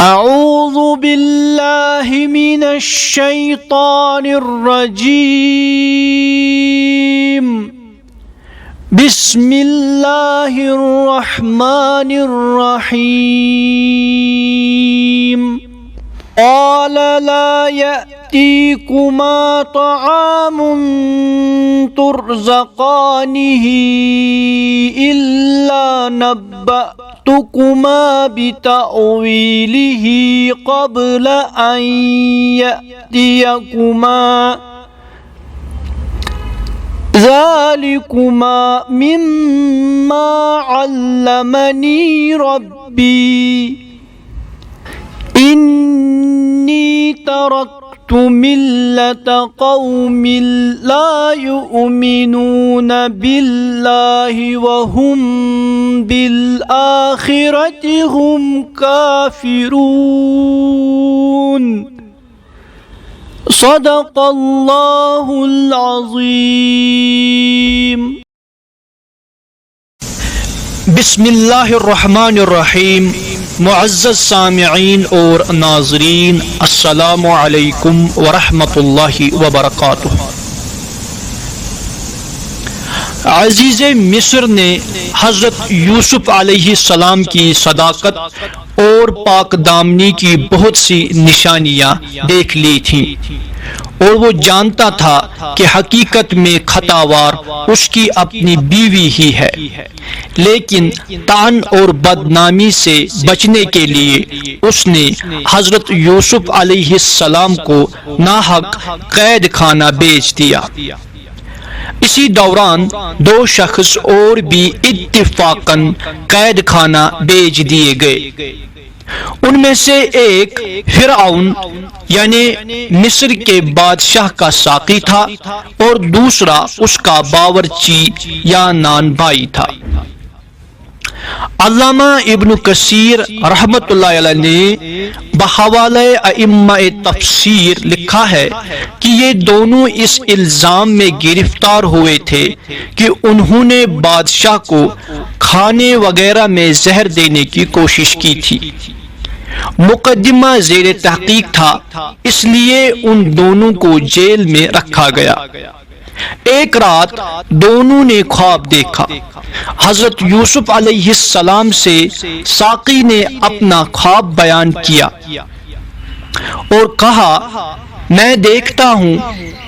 اعوذ باللہ من الشیطان الرجیم بسم اللہ الرحمن الرحیم قال لا يأتيكما طعام ترزقانه إلا نبأتكما بتأويله قبل أن يأتيكما ذلكما مما علمني ربي إني تركت ملة قوم لا يؤمنون بالله وهم بالآخرة هم كافرون صدق اللہ العظیم۔ بسم اللہ الرحمن الرحیم۔ معزز سامعین اور ناظرین، السلام علیکم ورحمۃ اللہ وبرکاتہ۔ عزیز مصر نے حضرت یوسف علیہ السلام کی صداقت اور پاک دامنی کی بہت سی نشانیاں دیکھ لی تھیں، اور وہ جانتا تھا کہ حقیقت میں خطاوار اس کی اپنی بیوی ہی ہے، لیکن طعن اور بدنامی سے بچنے کے لیے اس نے حضرت یوسف علیہ السلام کو ناحق قید خانہ بیچ دیا۔ اسی دوران دو شخص اور بھی اتفاقاً قید خانہ بیچ دیے گئے۔ ان میں سے ایک فرعون یعنی مصر کے بادشاہ کا ساقی تھا، اور دوسرا اس کا باورچی یا نان بھائی تھا۔ علامہ ابن کثیر رحمۃ اللہ علیہ نے بحوالہ ائمہ تفسیر لکھا ہے کہ یہ دونوں اس الزام میں گرفتار ہوئے تھے کہ انہوں نے بادشاہ کو کھانے وغیرہ میں زہر دینے کی کوشش کی تھی۔ مقدمہ زیر تحقیق تھا، اس لیے ان دونوں کو جیل میں رکھا گیا۔ ایک رات دونوں نے خواب دیکھا۔ حضرت یوسف علیہ السلام سے ساقی نے اپنا خواب بیان کیا اور کہا، میں دیکھتا ہوں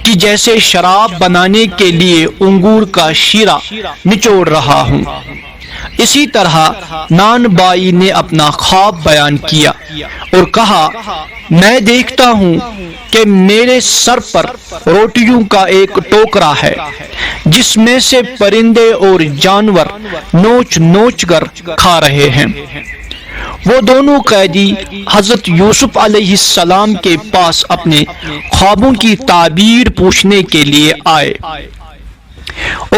کہ جیسے شراب بنانے کے لیے انگور کا شیرہ نچوڑ رہا ہوں۔ اسی طرح نان بائی نے اپنا خواب بیان کیا اور کہا، میں دیکھتا ہوں کہ میرے سر پر روٹیوں کا ایک ٹوکرا ہے جس میں سے پرندے اور جانور نوچ نوچ کر کھا رہے ہیں۔ وہ دونوں قیدی حضرت یوسف علیہ السلام کے پاس اپنے خوابوں کی تعبیر پوچھنے کے لیے آئے،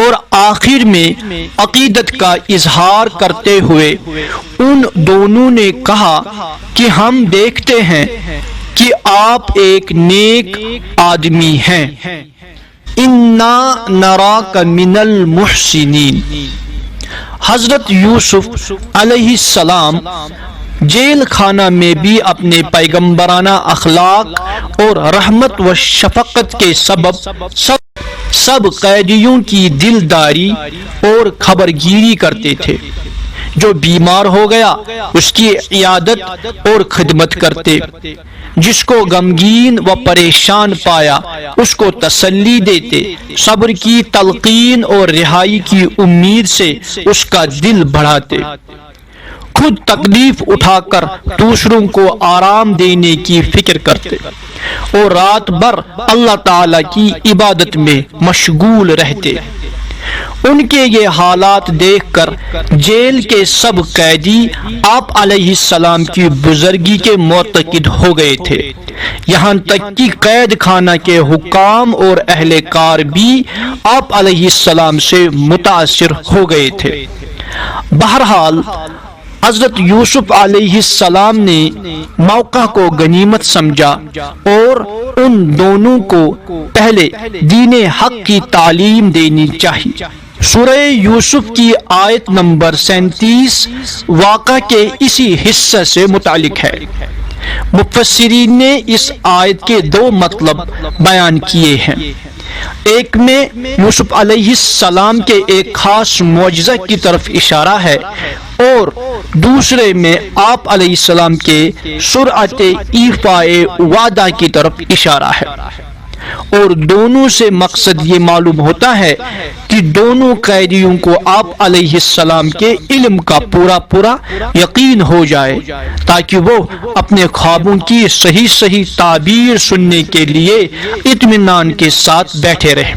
اور آخر میں عقیدت کا اظہار کرتے ہوئے ان دونوں نے کہا کہ ہم دیکھتے ہیں کہ آپ ایک نیک آدمی ہیں، اِنَّا نَرَاكَ مِنَ الْمُحْسِنِينَ۔ حضرت یوسف علیہ السلام جیل خانہ میں بھی اپنے پیغمبرانہ اخلاق اور رحمت و شفقت کے سبب سب قیدیوں کی دلداری اور خبرگیری کرتے تھے۔ جو بیمار ہو گیا اس کی عیادت اور خدمت کرتے، جس کو غمگین و پریشان پایا اس کو تسلی دیتے، صبر کی تلقین اور رہائی کی امید سے اس کا دل بڑھاتے، خود تکلیف اٹھا کر دوسروں کو آرام دینے کی فکر کرتے، اور رات بھر اللہ تعالی کی عبادت میں مشغول رہتے۔ ان کے یہ حالات دیکھ کر جیل کے سب قیدی آپ علیہ السلام کی بزرگی کے معتقد ہو گئے تھے، یہاں تک کہ قید خانہ کے حکام اور اہلکار بھی آپ علیہ السلام سے متاثر ہو گئے تھے۔ بہرحال حضرت یوسف علیہ السلام نے موقع کو غنیمت سمجھا اور ان دونوں کو پہلے دین حق کی تعلیم دینی چاہیے۔ سورہ یوسف کی آیت نمبر 37 واقعہ کے اسی حصے سے متعلق ہے۔ مفسرین نے اس آیت کے دو مطلب بیان کیے ہیں. ایک میں یوسف علیہ السلام کے ایک خاص معجزہ کی طرف اشارہ ہے اور دوسرے میں آپ علیہ السلام کے سرعت ایفاء وعدہ کی طرف اشارہ ہے. اور دونوں سے مقصد یہ معلوم ہوتا ہے کہ دونوں قیدیوں کو آپ علیہ السلام کے علم کا پورا یقین ہو جائے تاکہ وہ اپنے خوابوں کی صحیح تعبیر سننے کے لیے اطمینان کے ساتھ بیٹھے رہیں.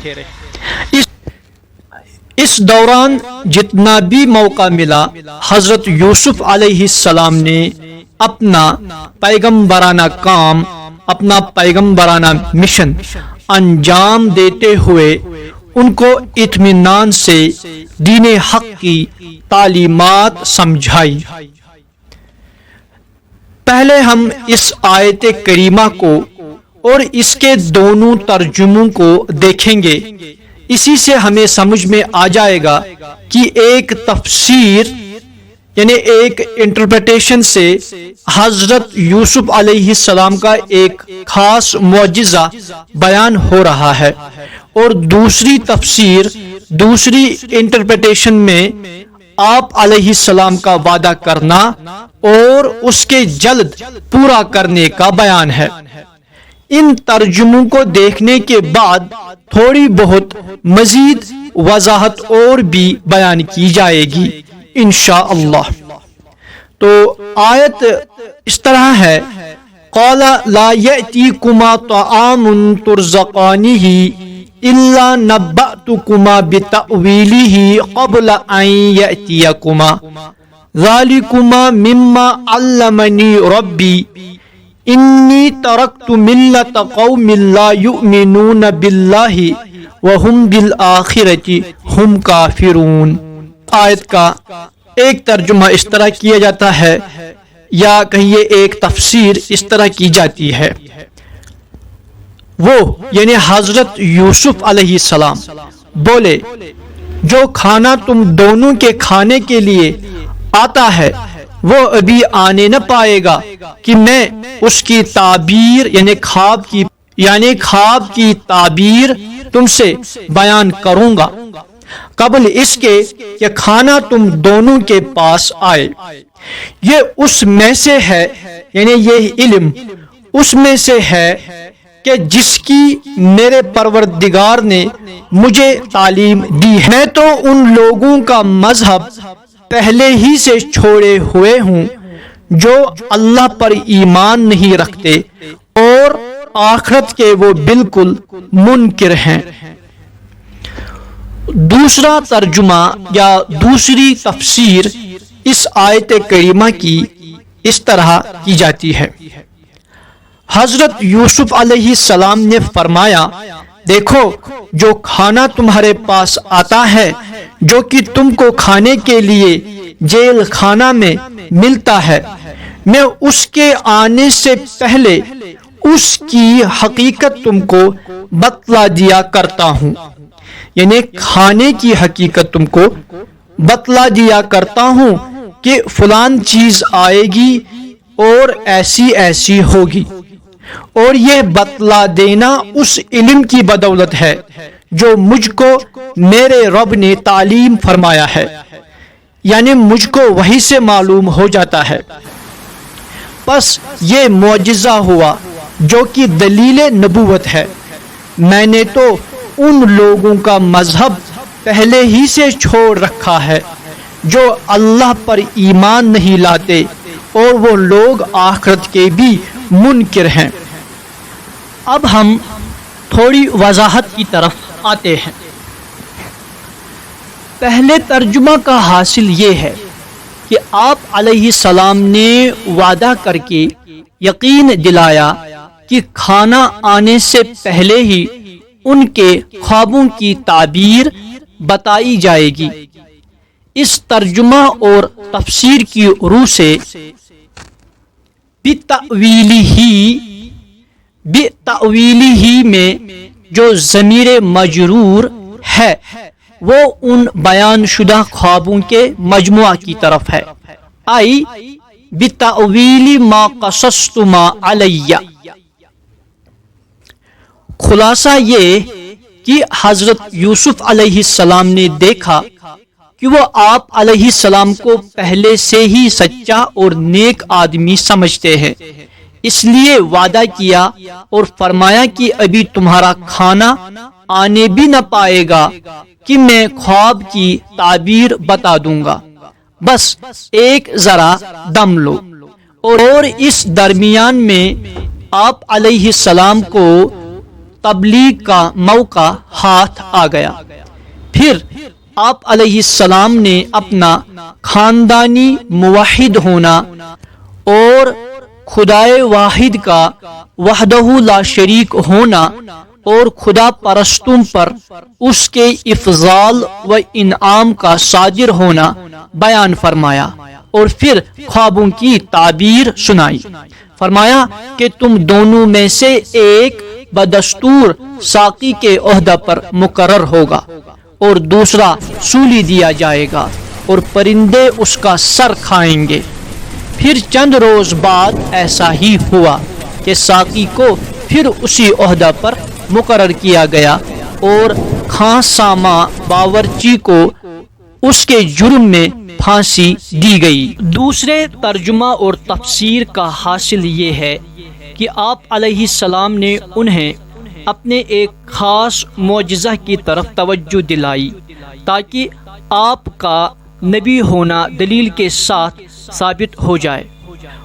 اس دوران جتنا بھی موقع ملا حضرت یوسف علیہ السلام نے اپنا پیغمبرانہ کام، اپنا پیغمبرانہ مشن انجام دیتے ہوئے ان کو اطمینان سے دین حق کی تعلیمات سمجھائی. پہلے ہم اس آیت کریمہ کو اور اس کے دونوں ترجموں کو دیکھیں گے. اسی سے ہمیں سمجھ میں آ جائے گا کہ ایک تفسیر یعنی ایک انٹرپریٹیشن سے حضرت یوسف علیہ السلام کا ایک خاص معجزہ بیان ہو رہا ہے اور دوسری تفسیر، دوسری انٹرپریٹیشن میں آپ علیہ السلام کا وعدہ کرنا اور اس کے جلد پورا کرنے کا بیان ہے. ان ترجموں کو دیکھنے کے بعد تھوڑی بہت مزید وضاحت اور بھی بیان کی جائے گی انشاءاللہ. تو آیت اس طرح ہے: قال لا یأتیکما طعام ترزقانہ الا نبأتکما بتأویلہ قبل ان یأتیکما ذالکما مما علمنی ربی انی ترکت ملت قوم لا یؤمنون باللہ وہم بالآخرۃ ہم کافرون. آیت کا ایک ترجمہ اس طرح کیا جاتا ہے یا کہیے ایک تفسیر اس طرح کی جاتی ہے. وہ یعنی حضرت یوسف علیہ السلام بولے جو کھانا تم دونوں کے کھانے کے لیے آتا ہے وہ ابھی آنے نہ پائے گا کہ میں اس کی تعبیر یعنی خواب کی تعبیر تم سے بیان کروں گا قبل اس کے کہ کھانا تم دونوں کے پاس آئے. یہ اس میں سے ہے یعنی یہ علم اس میں سے ہے کہ جس کی میرے پروردگار نے مجھے تعلیم دی ہے. میں تو ان لوگوں کا مذہب پہلے ہی سے چھوڑے ہوئے ہوں جو اللہ پر ایمان نہیں رکھتے اور آخرت کے وہ بالکل منکر ہیں. دوسرا ترجمہ یا دوسری تفسیر اس آیت کریمہ کی اس طرح کی جاتی ہے: حضرت یوسف علیہ السلام نے فرمایا دیکھو جو کھانا تمہارے پاس آتا ہے جو کہ تم کو کھانے کے لیے جیل خانہ میں ملتا ہے، میں اس کے آنے سے پہلے اس کی حقیقت تم کو بتلا دیا کرتا ہوں. یعنی کھانے کی حقیقت تم کو بتلا دیا کرتا ہوں کہ فلان چیز آئے گی اور ایسی ہوگی. اور یہ بتلا دینا اس علم کی بدولت ہے جو مجھ کو میرے رب نے تعلیم فرمایا ہے، یعنی مجھ کو وحی سے معلوم ہو جاتا ہے. پس یہ معجزہ ہوا جو کہ دلیل نبوت ہے. میں نے تو ان لوگوں کا مذہب پہلے ہی سے چھوڑ رکھا ہے جو اللہ پر ایمان نہیں لاتے اور وہ لوگ آخرت کے بھی منکر ہیں. اب ہم تھوڑی وضاحت کی طرف آتے ہیں. پہلے ترجمہ کا حاصل یہ ہے کہ آپ علیہ السلام نے وعدہ کر کے یقین دلایا کہ کھانا آنے سے پہلے ہی ان کے خوابوں کی تعبیر بتائی جائے گی. اس ترجمہ اور تفسیر کی روح سے بتأویلہ میں جو ضمیر مجرور ہے وہ ان بیان شدہ خوابوں کے مجموعہ کی طرف ہے. بتأویل ما قصصتما علی۔ خلاصہ یہ کہ حضرت یوسف علیہ السلام نے دیکھا کہ وہ آپ علیہ السلام کو پہلے سے ہی سچا اور نیک آدمی سمجھتے ہیں، اس لیے وعدہ کیا اور فرمایا کہ ابھی تمہارا کھانا آنے بھی نہ پائے گا کہ میں خواب کی تعبیر بتا دوں گا، بس ایک ذرا دم لو۔ اور اس درمیان میں آپ علیہ السلام کو تبلیغ کا موقع ہاتھ آ گیا۔ پھر آپ علیہ السلام نے اپنا خاندانی موحد ہونا اور خدائے واحد کا وحدہ لا شریک ہونا اور خدا پرستوں پر اس کے افضال و انعام کا صادر ہونا بیان فرمایا، اور پھر خوابوں کی تعبیر سنائی۔ فرمایا کہ تم دونوں میں سے ایک بدستور ساقی کے عہدہ پر مقرر ہوگا اور دوسرا سولی دیا جائے گا اور پرندے اس کا سر کھائیں گے۔ پھر چند روز بعد ایسا ہی ہوا کہ ساقی کو پھر اسی عہدہ پر مقرر کیا گیا اور خاں ساما باورچی کو اس کے جرم میں پھانسی دی گئی۔ دوسرے ترجمہ اور تفسیر کا حاصل یہ ہے کہ آپ علیہ السلام نے انہیں اپنے ایک خاص معجزہ کی طرف توجہ دلائی تاکہ آپ کا نبی ہونا دلیل کے ساتھ ثابت ہو جائے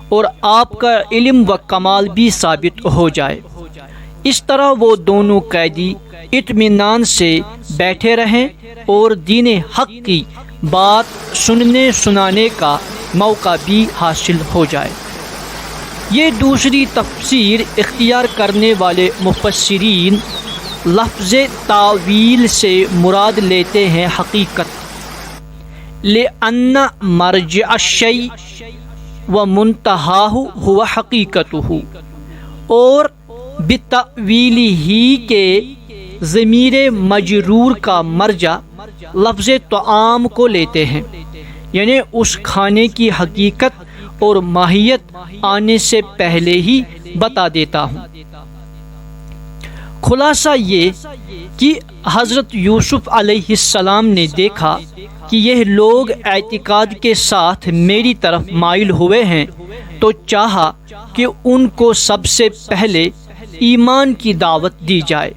اور آپ کا علم و کمال بھی ثابت ہو جائے۔ اس طرح وہ دونوں قیدی اطمینان سے بیٹھے رہیں اور دین حق کی بات سننے سنانے کا موقع بھی حاصل ہو جائے۔ یہ دوسری تفسیر اختیار کرنے والے مفسرین لفظ تاویل سے مراد لیتے ہیں حقیقت، لأن مرجع الشیء ومنتہاہ ہوا حقیقتہ، اور بتأویلہ کے ضمیر مجرور کا مرجع لفظ طعام کو لیتے ہیں، یعنی اس کھانے کی حقیقت اور ماہیت آنے سے پہلے ہی بتا دیتا ہوں۔ خلاصہ یہ کہ حضرت یوسف علیہ السلام نے دیکھا کہ یہ لوگ اعتقاد کے ساتھ میری طرف مائل ہوئے ہیں، تو چاہا کہ ان کو سب سے پہلے ایمان کی دعوت دی جائے۔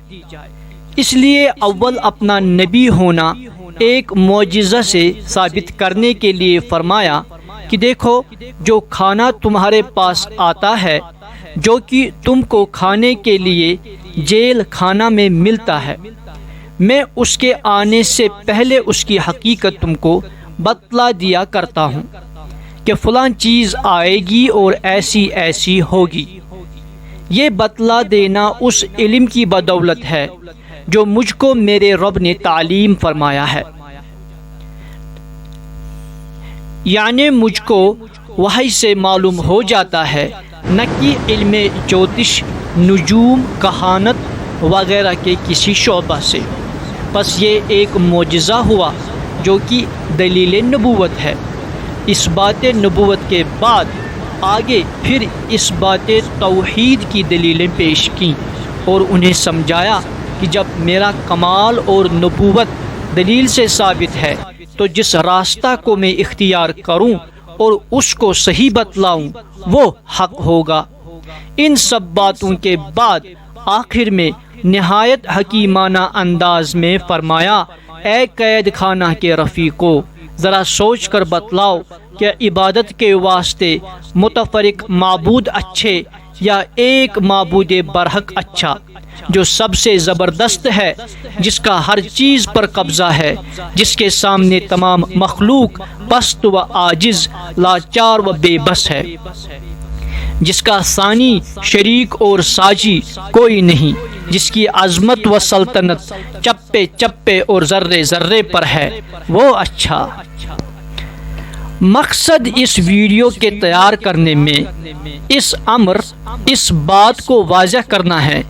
اس لیے اول اپنا نبی ہونا ایک معجزہ سے ثابت کرنے کے لیے فرمایا کہ دیکھو جو کھانا تمہارے پاس آتا ہے، جو کہ تم کو کھانے کے لیے جیل کھانا میں ملتا ہے، میں اس کے آنے سے پہلے اس کی حقیقت تم کو بتلا دیا کرتا ہوں کہ فلاں چیز آئے گی اور ایسی ایسی ہوگی۔ یہ بتلا دینا اس علم کی بدولت ہے جو مجھ کو میرے رب نے تعلیم فرمایا ہے، یعنی مجھ کو وحی سے معلوم ہو جاتا ہے، نہ کہ علم جوتش، نجوم، کہانت وغیرہ کے کسی شعبہ سے۔ پس یہ ایک معجزہ ہوا جو کہ دلیل نبوت ہے۔ اس بات نبوت کے بعد آگے پھر اس بات توحید کی دلیلیں پیش کیں اور انہیں سمجھایا کہ جب میرا کمال اور نبوت دلیل سے ثابت ہے تو جس راستہ کو میں اختیار کروں اور اس کو صحیح بتلاؤں وہ حق ہوگا۔ ان سب باتوں کے بعد آخر میں نہایت حکیمانہ انداز میں فرمایا، اے قید خانہ کے رفیقو، ذرا سوچ کر بتلاؤ کہ عبادت کے واسطے متفرق معبود اچھے یا ایک معبود برحق اچھا، جو سب سے زبردست ہے، جس کا ہر چیز پر قبضہ ہے، جس کے سامنے تمام مخلوق پست و عاجز، لاچار و بے بس ہے، جس کا ثانی، شریک اور ساجی کوئی نہیں، جس کی عظمت و سلطنت چپے چپے اور ذرے ذرے پر ہے، وہ اچھا۔ مقصد اس ویڈیو کے تیار کرنے میں اس بات کو واضح کرنا ہے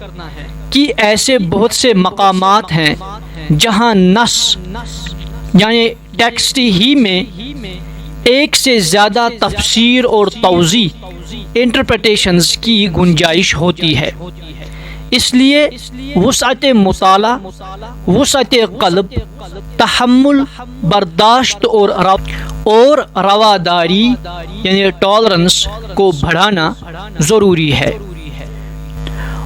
کہ ایسے بہت سے مقامات ہیں جہاں نص یعنی ٹیکسٹ ہی میں ایک سے زیادہ تفسیر اور توضیح انٹرپریٹیشنز کی گنجائش ہوتی ہے، اس لیے وسعت مطالعہ، وسعت قلب، تحمل، برداشت اور رواداری یعنی ٹالرنس کو بڑھانا ضروری ہے،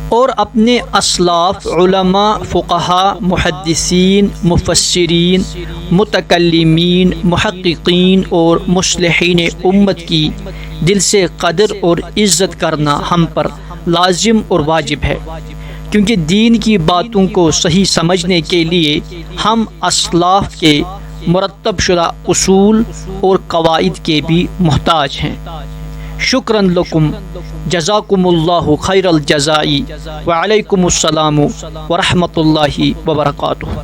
اور اپنے اسلاف، علماء، فقہاء، محدثین، مفسرین، متکلمین، محققین اور مصلحین امت کی دل سے قدر اور عزت کرنا ہم پر لازم اور واجب ہے، کیونکہ دین کی باتوں کو صحیح سمجھنے کے لیے ہم اسلاف کے مرتب شدہ اصول اور قواعد کے بھی محتاج ہیں۔ شکراً لکم، جزاکم اللہ خیر الجزاء، وعلیکم السلام ورحمۃ اللہ وبرکاتہ۔